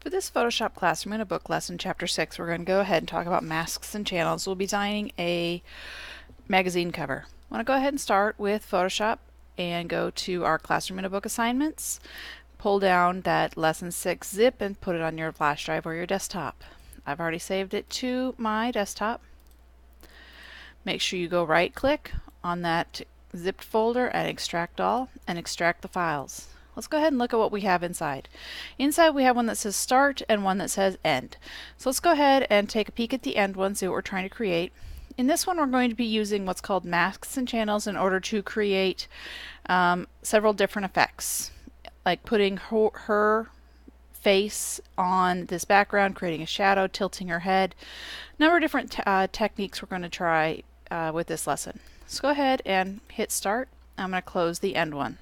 For this Photoshop classroom in a book lesson, Chapter 6, we're going to go ahead and talk about masks and channels. We'll be designing a magazine cover. I want to go ahead and start with Photoshop and go to our classroom in a book assignments. Pull down that Lesson 6 zip and put it on your flash drive or your desktop. I've already saved it to my desktop. Make sure you go right click on that zipped folder and extract all and extract the files. Let's go ahead and look at what we have inside. Inside we have one that says start and one that says end. So let's go ahead and take a peek at the end one, see what we're trying to create. In this one we're going to be using what's called masks and channels in order to create several different effects, like putting her face on this background, creating a shadow, tilting her head. A number of different techniques we're going to try with this lesson. Let's go ahead and hit start. I'm going to close the end one.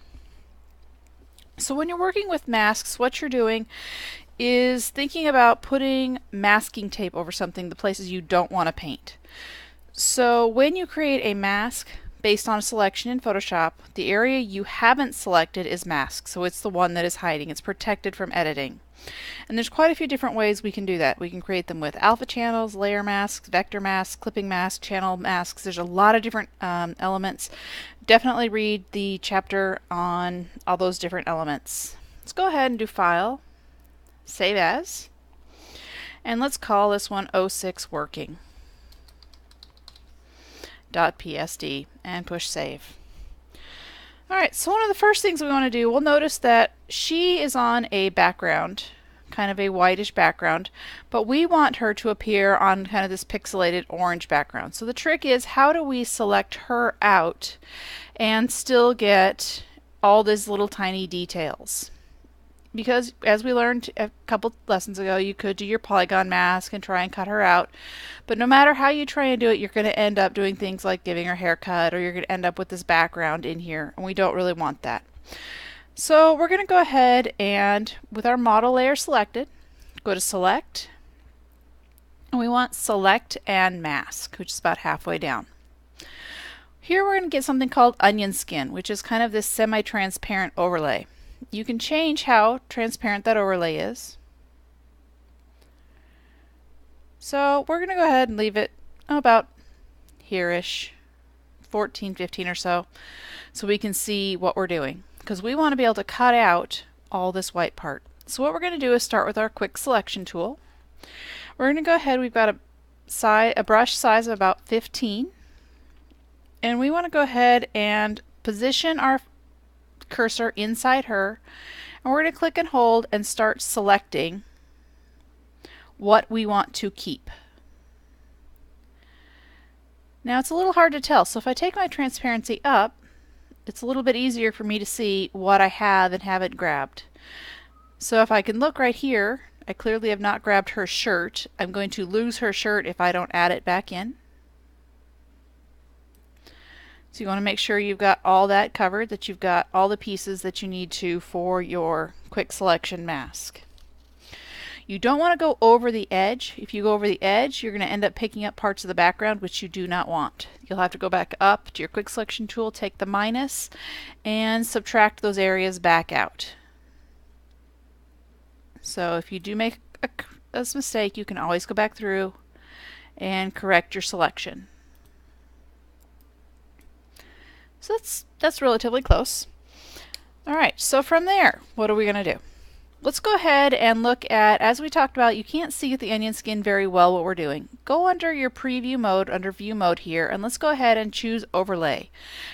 So when you're working with masks, what you're doing is thinking about putting masking tape over something, the places you don't want to paint. So when you create a mask based on a selection in Photoshop, the area you haven't selected is masked. So it's the one that is hiding. It's protected from editing. And there's quite a few different ways we can do that. We can create them with alpha channels, layer masks, vector masks, clipping masks, channel masks. There's a lot of different elements. Definitely read the chapter on all those different elements. Let's go ahead and do File, Save As, and let's call this one 06 Working .psd and push Save. Alright, so one of the first things we want to do, we'll notice that she is on a background, kind of a whitish background, but we want her to appear on kind of this pixelated orange background. So the trick is, how do we select her out and still get all these little tiny details? Because as we learned a couple lessons ago, you could do your polygon mask and try and cut her out. But no matter how you try and do it, you're going to end up doing things like giving her a haircut, or you're going to end up with this background in here, and we don't really want that. So we're going to go ahead and, with our model layer selected, go to Select, and we want Select and Mask, which is about halfway down. Here we're going to get something called onion skin, which is kind of this semi-transparent overlay. You can change how transparent that overlay is. So we're going to go ahead and leave it about here-ish, 14, 15 or so we can see what we're doing, because we want to be able to cut out all this white part. So what we're going to do is start with our quick selection tool. We're going to go ahead, we've got a brush size of about 15, and we want to go ahead and position our cursor inside her, and we're going to click and hold and start selecting what we want to keep. Now it's a little hard to tell, so if I take my transparency up, it's a little bit easier for me to see what I have and haven't grabbed. So if I can look right here, I clearly have not grabbed her shirt. I'm going to lose her shirt if I don't add it back in. So you want to make sure you've got all that covered, that you've got all the pieces that you need to for your quick selection mask. You don't want to go over the edge. If you go over the edge, you're going to end up picking up parts of the background which you do not want. You'll have to go back up to your quick selection tool, take the minus, and subtract those areas back out. So if you do make a mistake, you can always go back through and correct your selection. So that's relatively close. Alright, so from there, what are we going to do? Let's go ahead and look at, as we talked about, you can't see with the onion skin very well what we're doing. Go under your preview mode, under view mode here, and let's go ahead and choose overlay.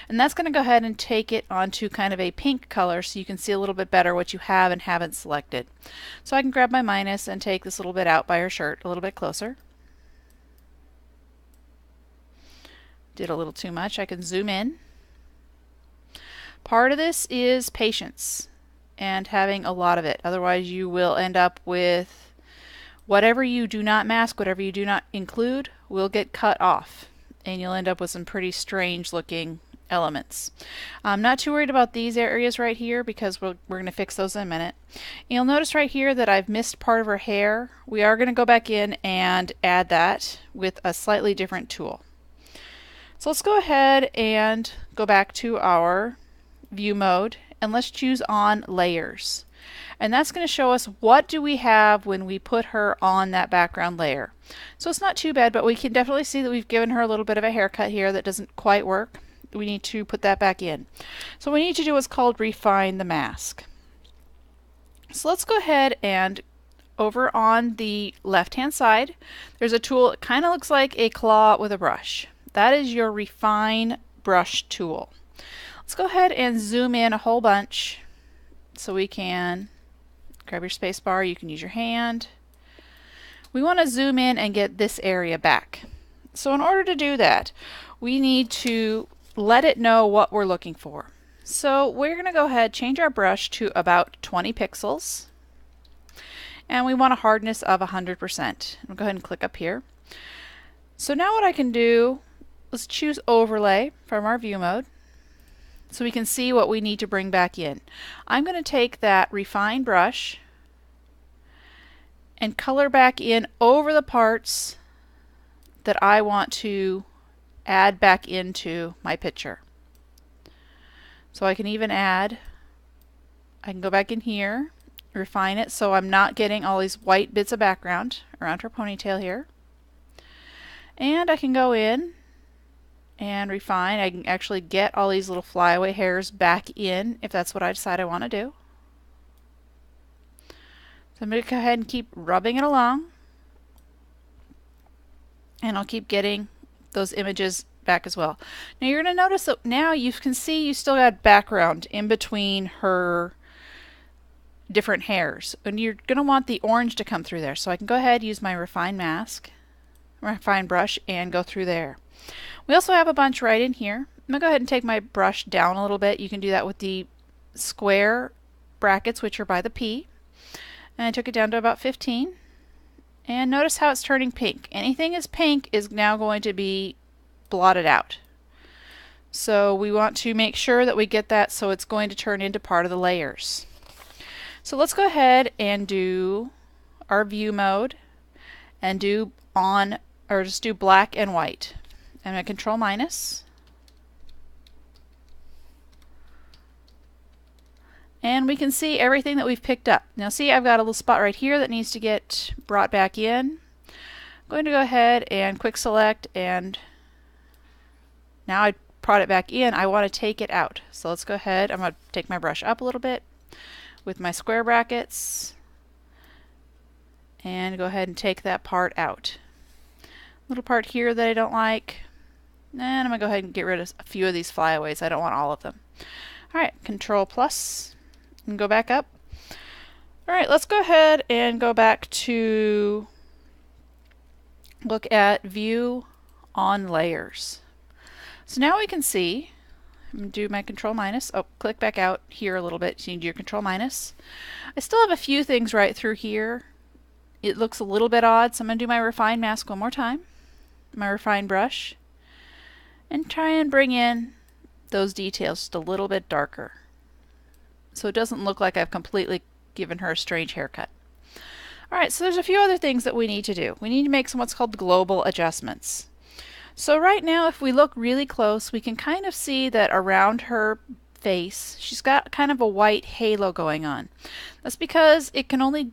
And that's going to go ahead and take it onto kind of a pink color so you can see a little bit better what you have and haven't selected. So I can grab my minus and take this little bit out by her shirt a little bit closer. Did a little too much. I can zoom in. Part of this is patience and having a lot of it. Otherwise you will end up with whatever you do not mask, whatever you do not include will get cut off, and you'll end up with some pretty strange looking elements. I'm not too worried about these areas right here because we're going to fix those in a minute. You'll notice right here that I've missed part of her hair. We are going to go back in and add that with a slightly different tool. So let's go ahead and go back to our view mode, and let's choose on layers. And that's going to show us what do we have when we put her on that background layer. So it's not too bad, but we can definitely see that we've given her a little bit of a haircut here that doesn't quite work. We need to put that back in. So what we need to do what's called refine the mask. So let's go ahead and over on the left hand side there's a tool that kind of looks like a claw with a brush. That is your refine brush tool. Let's go ahead and zoom in a whole bunch so we can grab your space bar, you can use your hand. We want to zoom in and get this area back. So in order to do that we need to let it know what we're looking for. So we're going to go ahead, change our brush to about 20 pixels. And we want a hardness of 100%. We'll go ahead and click up here. So now what I can do, let's choose overlay from our view mode so we can see what we need to bring back in. I'm going to take that refine brush and color back in over the parts that I want to add back into my picture. So I can even add, I can go back in here, refine it so I'm not getting all these white bits of background around her ponytail here. And I can go in and refine. I can actually get all these little flyaway hairs back in if that's what I decide I want to do. So I'm going to go ahead and keep rubbing it along. And I'll keep getting those images back as well. Now you're going to notice that now you can see you still got background in between her different hairs, and you're going to want the orange to come through there. So I can go ahead and use my refine brush and go through there. We also have a bunch right in here. I'm going to go ahead and take my brush down a little bit. You can do that with the square brackets, which are by the P. And I took it down to about 15. And notice how it's turning pink. Anything is pink is now going to be blotted out. So we want to make sure that we get that so it's going to turn into part of the layers. So let's go ahead and do our view mode and do on, or just do black and white. I'm going to control minus. And we can see everything that we've picked up. Now see, I've got a little spot right here that needs to get brought back in. I'm going to go ahead and quick select, and now I brought it back in. I want to take it out. So let's go ahead. I'm going to take my brush up a little bit with my square brackets and go ahead and take that part out. Little part here that I don't like, and I'm going to go ahead and get rid of a few of these flyaways. I don't want all of them. Alright, Control plus and go back up. Alright, let's go ahead and go back to look at view on layers. So now we can see, I'm going to do my control minus. Oh, click back out here a little bit. So you do your control minus. I still have a few things right through here. It looks a little bit odd, so I'm going to do my refine mask one more time. My refine brush. And try and bring in those details just a little bit darker. So it doesn't look like I've completely given her a strange haircut. Alright, so there's a few other things that we need to do. We need to make some what's called global adjustments. So right now, if we look really close, we can kind of see that around her face, she's got kind of a white halo going on. That's because it can only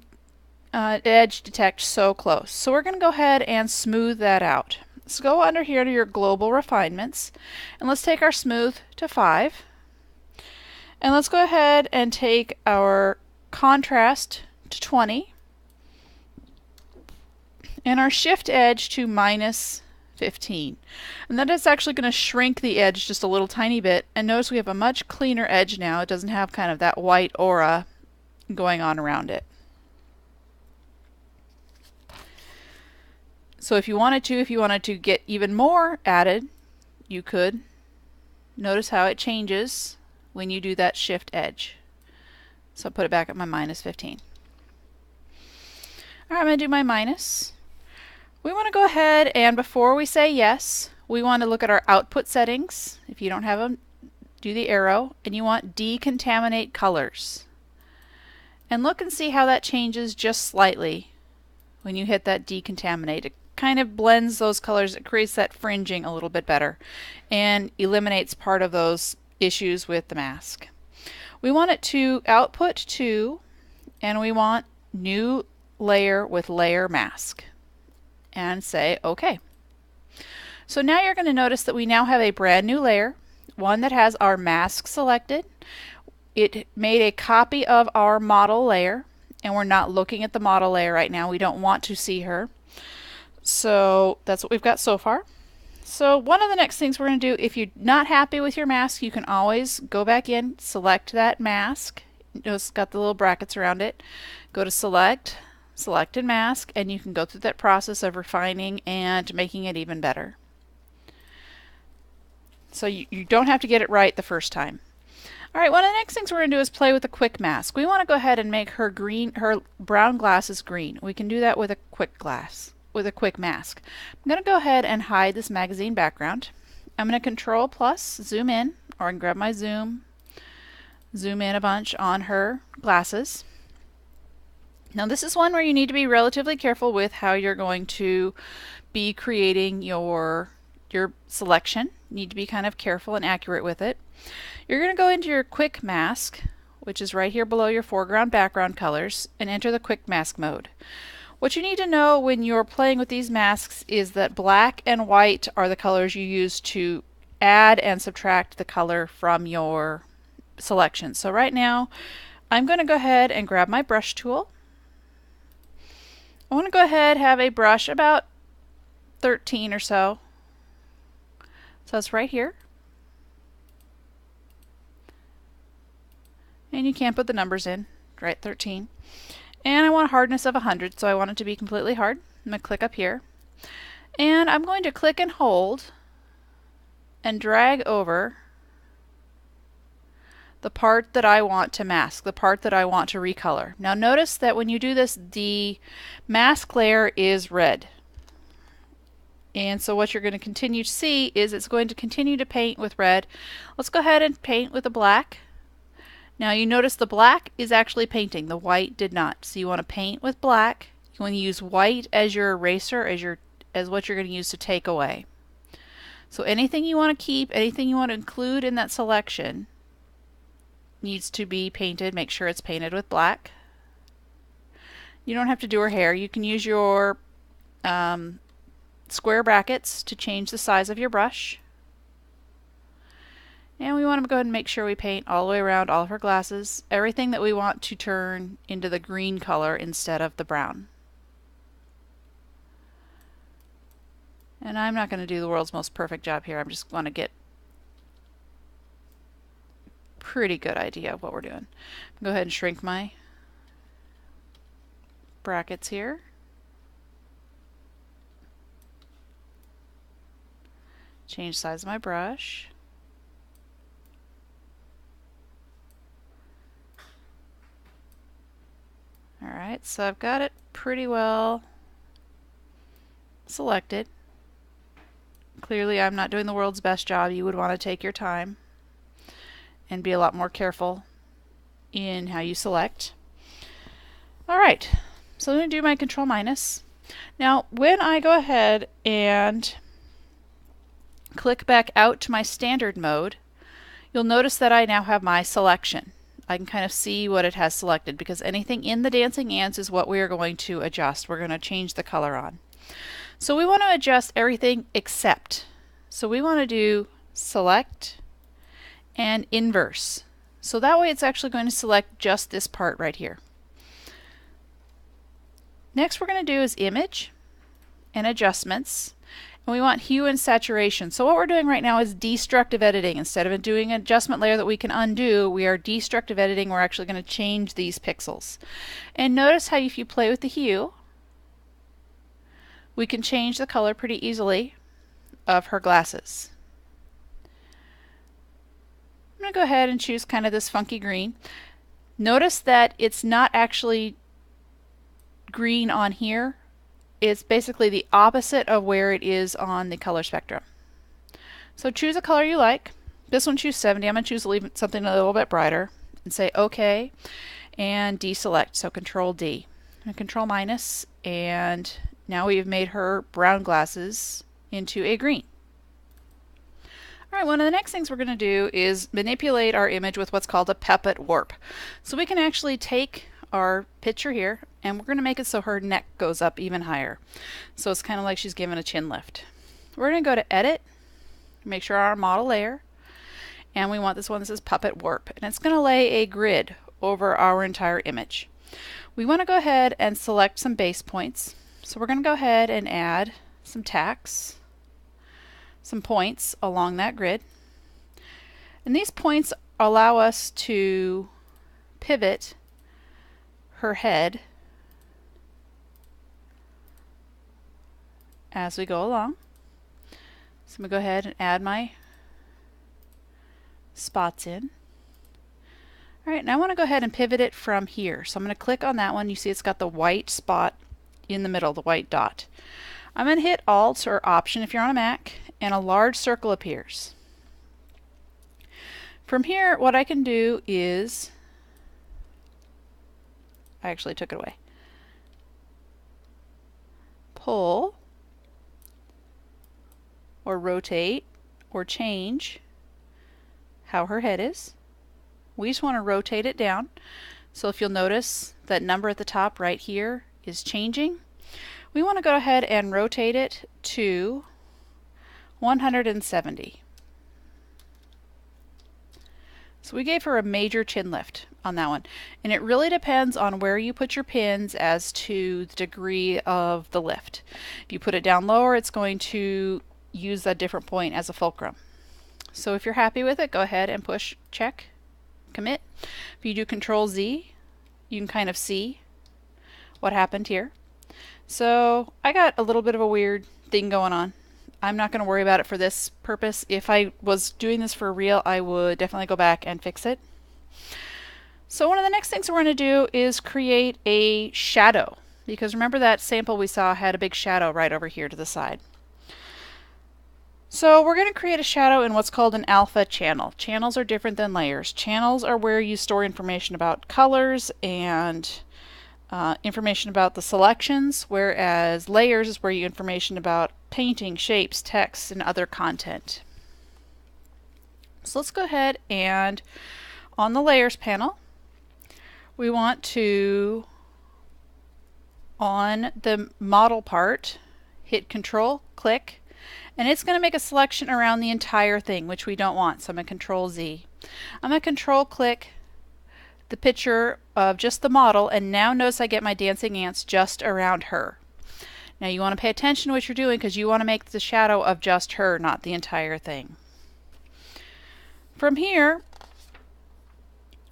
edge detect so close. So we're going to go ahead and smooth that out. Let's go under here to your global refinements, and let's take our smooth to 5. And let's go ahead and take our contrast to 20, and our shift edge to minus 15. And that is actually going to shrink the edge just a little tiny bit, and notice we have a much cleaner edge now. It doesn't have kind of that white aura going on around it. So if you wanted to get even more added, you could. Notice how it changes when you do that shift edge. So I'll put it back at my minus 15. Alright, I'm going to do my minus. We want to go ahead, and before we say yes, we want to look at our output settings. If you don't have them, do the arrow, and you want decontaminate colors. And look and see how that changes just slightly when you hit that decontaminate. It kind of blends those colors. It creates that fringing a little bit better and eliminates part of those issues with the mask. We want it to output to and we want new layer with layer mask, and say OK. So now you're going to notice that we now have a brand new layer, one that has our mask selected. It made a copy of our model layer, and we're not looking at the model layer right now. We don't want to see her. So that's what we've got so far. So one of the next things we're going to do, if you're not happy with your mask, you can always go back in, select that mask. It's got the little brackets around it. Go to Select, Selected Mask, and you can go through that process of refining and making it even better. So you don't have to get it right the first time. Alright, one of the next things we're going to do is play with a quick mask. We want to go ahead and make her brown glasses green. We can do that with a quick mask. I'm going to go ahead and hide this magazine background. I'm going to Control plus zoom in, or I can grab my zoom in a bunch on her glasses. Now this is one where you need to be relatively careful with how you're going to be creating your selection. You need to be kind of careful and accurate with it. You're going to go into your quick mask, which is right here below your foreground background colors, and enter the quick mask mode. What you need to know when you're playing with these masks is that black and white are the colors you use to add and subtract the color from your selection. So right now I'm going to go ahead and grab my brush tool. I want to go ahead and have a brush about 13 or so. So it's right here. And you can put the numbers in, right, 13. And I want a hardness of 100, so I want it to be completely hard. I'm going to click up here. And I'm going to click and hold and drag over the part that I want to mask, the part that I want to recolor. Now notice that when you do this, the mask layer is red. And so what you're going to continue to see is it's going to continue to paint with red. Let's go ahead and paint with a black. Now you notice the black is actually painting, the white did not. So you want to paint with black. You want to use white as your eraser, as what you're going to use to take away. So anything you want to keep, anything you want to include in that selection needs to be painted. Make sure it's painted with black. You don't have to do her hair. You can use your square brackets to change the size of your brush. And we want to go ahead and make sure we paint all the way around all of her glasses, everything that we want to turn into the green color instead of the brown. And I'm not going to do the world's most perfect job here. I just want to get a pretty good idea of what we're doing. Go ahead and shrink my brackets here. Change size of my brush. Alright, so I've got it pretty well selected. Clearly I'm not doing the world's best job. You would want to take your time and be a lot more careful in how you select. Alright, so I'm going to do my Control minus. Now when I go ahead and click back out to my standard mode, you'll notice that I now have my selection. I can kind of see what it has selected because anything in the dancing ants is what we are going to adjust. We're going to change the color on. So we want to adjust everything except. So we want to do select and inverse. So that way it's actually going to select just this part right here. Next we're going to do is image and adjustments. And we want hue and saturation. So what we're doing right now is destructive editing. Instead of doing an adjustment layer that we can undo, we are destructive editing. We're actually going to change these pixels. And notice how if you play with the hue, we can change the color pretty easily of her glasses. I'm going to go ahead and choose kind of this funky green. Notice that it's not actually green on here. It's basically the opposite of where it is on the color spectrum. So choose a color you like. This one choose 70. I'm going to choose something a little bit brighter and say OK and deselect. So Control D and Control minus, and now we've made her brown glasses into a green. Alright, one of the next things we're going to do is manipulate our image with what's called a puppet warp. So we can actually take our picture here, and we're going to make it so her neck goes up even higher. So it's kind of like she's giving a chin lift. We're going to go to Edit, make sure our model layer, and we want this one that says Puppet Warp, and it's going to lay a grid over our entire image. We want to go ahead and select some base points. So we're going to go ahead and add some tacks, some points along that grid. And these points allow us to pivot her head as we go along. So I'm going to go ahead and add my spots in. Alright, now I want to go ahead and pivot it from here. So I'm going to click on that one. You see it's got the white spot in the middle, the white dot. I'm going to hit Alt or Option if you're on a Mac, and a large circle appears. From here, what I can do is, I actually took it away, pull or rotate or change how her head is. We just want to rotate it down. So if you'll notice that number at the top right here is changing. We want to go ahead and rotate it to 170. So we gave her a major chin lift on that one. And it really depends on where you put your pins as to the degree of the lift. If you put it down lower, it's going to use a different point as a fulcrum. So if you're happy with it, go ahead and push check, commit. If you do Control Z, you can kind of see what happened here. So I got a little bit of a weird thing going on. I'm not going to worry about it for this purpose. If I was doing this for real, I would definitely go back and fix it. So one of the next things we're going to do is create a shadow, because remember that sample we saw had a big shadow right over here to the side. So we're going to create a shadow in what's called an alpha channel. Channels are different than layers. Channels are where you store information about colors and information about the selections, whereas layers is where you information about painting, shapes, text, and other content. So let's go ahead and on the layers panel, we want to, on the model part, hit Control, click, and it's going to make a selection around the entire thing, which we don't want. So I'm going to Control Z. I'm going to Control click the picture of just the model, and now notice I get my dancing ants just around her. Now you want to pay attention to what you're doing, because you want to make the shadow of just her, not the entire thing. From here,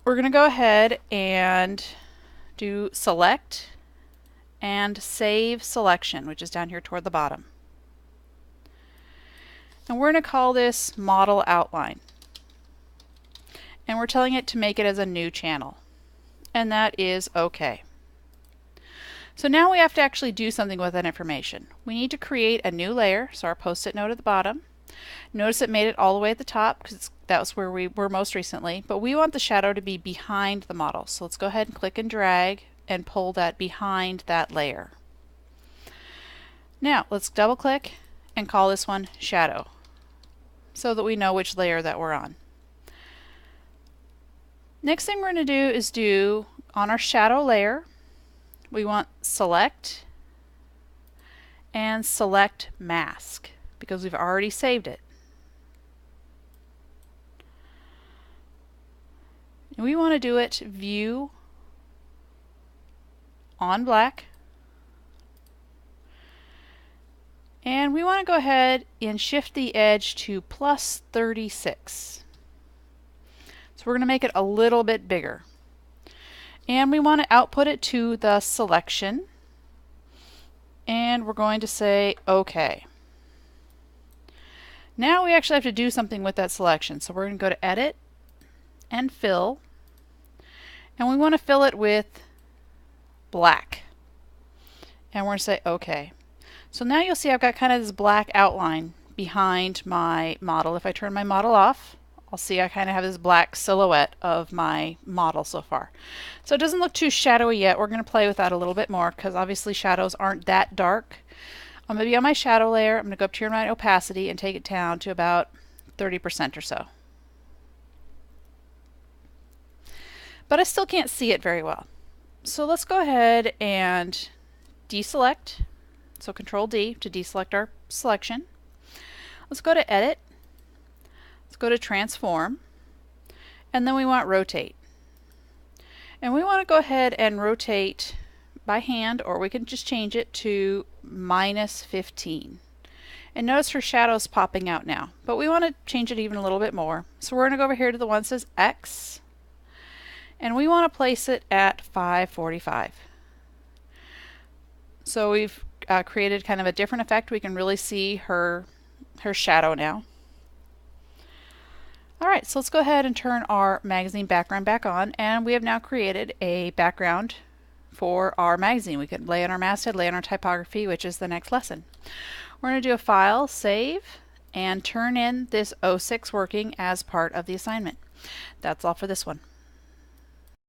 we're going to go ahead and do Select and Save Selection, which is down here toward the bottom. And we're going to call this Model Outline. And we're telling it to make it as a new channel. And that is OK. So now we have to actually do something with that information. We need to create a new layer, so our post-it note at the bottom. Notice it made it all the way at the top, because that was where we were most recently, but we want the shadow to be behind the model. So let's go ahead and click and drag and pull that behind that layer. Now let's double click and call this one Shadow, so that we know which layer that we're on. Next thing we're going to do is on our shadow layer, we want Select and Select Mask, because we've already saved it. And we want to do it View on Black. And we want to go ahead and shift the edge to +36. So we're going to make it a little bit bigger. And we want to output it to the selection. And we're going to say OK. Now we actually have to do something with that selection. So we're going to go to Edit and Fill. And we want to fill it with black. And we're going to say OK. So now you'll see I've got kind of this black outline behind my model. If I turn my model off, I'll see I kind of have this black silhouette of my model so far. So it doesn't look too shadowy yet. We're going to play with that a little bit more, because obviously shadows aren't that dark. I'm going to be on my shadow layer. I'm going to go up to my opacity and take it down to about 30% or so. But I still can't see it very well. So let's go ahead and deselect. So Control D to deselect our selection. Let's go to Edit. Let's go to Transform. And then we want Rotate. And we want to go ahead and rotate by hand, or we can just change it to -15. And notice her shadow's popping out now, but we want to change it even a little bit more. So we're going to go over here to the one that says X, and we want to place it at 545. So we've created kind of a different effect. We can really see her shadow now. Alright, so let's go ahead and turn our magazine background back on, and we have now created a background for our magazine. We can lay on our masthead, lay on our typography, which is the next lesson. We're going to do a File, Save, and turn in this 06 working as part of the assignment. That's all for this one.